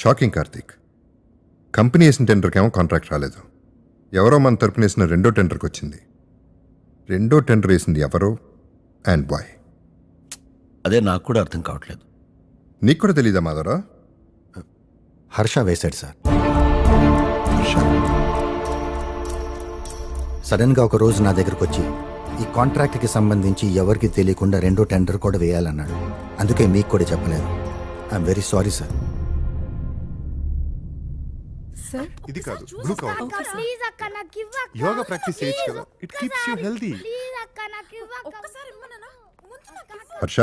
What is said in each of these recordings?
Shocking Karthik. Company వేసిన టెండర్కి ఏమో contract రాలేదు. ఎవరో మన తరపున వేసిన రెండో టెండర్కి వచ్చింది. రెండో టెండర్ వేసింది ఎవరో అండ్ వై? అదే నాకు కూడా అర్థం కావట్లేదు. నీకు కూడా తెలీదా మాధవరా? హర్ష వేశాడు సార్. సడన్గా ఒక రోజు నా దగ్గరకు వచ్చి ఈ కాంట్రాక్ట్కి సంబంధించి ఎవరికి తెలియకుండా రెండో టెండర్ కూడా వేయాలన్నాడు. అందుకే మీకు కూడా చెప్పలేదు. I'm very sorry sir. ఇది కాదు, బ్లూ కవర్. యోగా ప్రాక్టీస్ చేయొచ్చు కదా, it keeps you healthy. Harsha,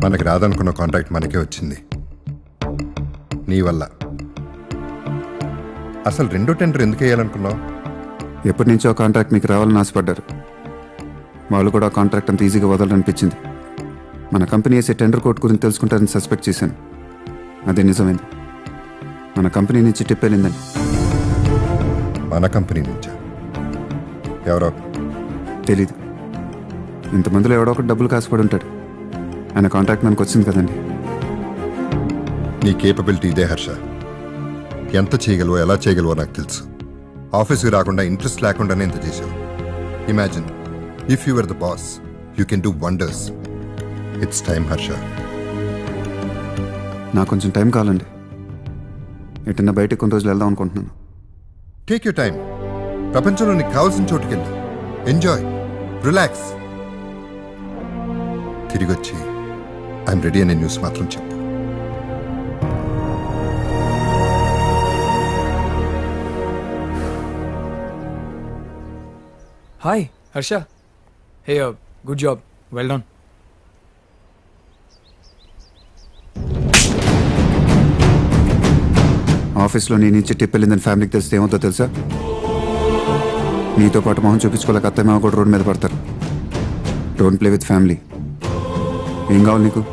మనకి రాదనుకున్న కాంట్రాక్ట్ మనకే వచ్చింది నీ వల్ల. అసలు రెండో టెండర్ ఎందుకు వేయాలనుకున్నావు? ఎప్పటి నుంచో కాంట్రాక్ట్ మీకు రావాలని ఆశపడ్డారు. వాళ్ళు కూడా కాంట్రాక్ట్ అంత ఈజీగా వదలనిపించింది. మన కంపెనీ వేసే టెండర్ కోడ్ గురించి తెలుసుకుంటారని సస్పెక్ట్ చేశాను. అదే నిజమైంది. మన కంపెనీ నుంచి టిప్ వెళ్ళిందని. మన కంపెనీ నుంచా? ఎవరో తెలీదు. ఇంతమందిలో ఎవడో ఒకటి డబ్బులు కాసుపడి ఉంటాడు. ఆయన కాంట్రాక్ట్ మనకు వచ్చింది కదండి. నీ కేపబిలిటీ ఇదే హర్ష. ఎంత చేయగలవో, ఎలా చేయగలవో నాకు తెలుసు. ఆఫీస్కి రాకుండా, ఇంట్రెస్ట్ లేకుండానే ఇంత చేసావు. Imagine if you are the boss, you can do wonders. It's time Harsha. నాకు కొంచెం టైం కావాలండి. ఎటన్నా బయటకు కొన్ని రోజులు వెళ్దాం అనుకుంటున్నాను. Take your time. ప్రపంచంలో నీకు కావాల్సిన చోటుకెళ్ళి ఎంజాయ్, రిలాక్స్. తిరిగి వచ్చి ఐఎమ్ రెడీ అనే న్యూస్ మాత్రం చెప్పు. Hi, Harsha. Hey, good job. Well done. ఆఫీస్లో నీ నుంచి టిప్ వెళ్ళిందని ఫ్యామిలీకి తెలిస్తే ఏమవుతుందో తెలుసా? నీతో పాటు మొహం చూపించుకోలేక అత్తయ్య మామ కూడా రోడ్డు మీద పడతారు. Don't play with family. ఏం కావాలి నీకు?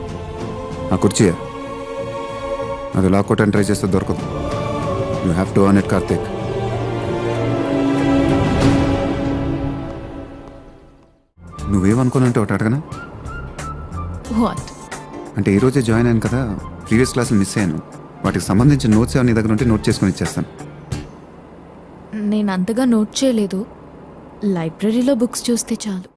ఆ కుర్చీయా? అది లాక్కోవటానికి ట్రై చేస్తే దొరకదు. You have to earn it Karthik. నువ్వేమనుకోనంటే ఒకటి అడగనా? వాట్? అంటే ఈరోజే జాయిన్ అయ్యాను కదా, ప్రీవియస్ క్లాసులు మిస్ అయ్యాను. వాటికి సంబంధించిన నోట్స్ ఏమైనా నీ దగ్గర ఉంటే నోట్ చేసుకొని ఇచ్చేస్తాను. నేను అంతగా నోట్ చేయలేదు. లైబ్రరీలో బుక్స్ చూస్తే చాలు.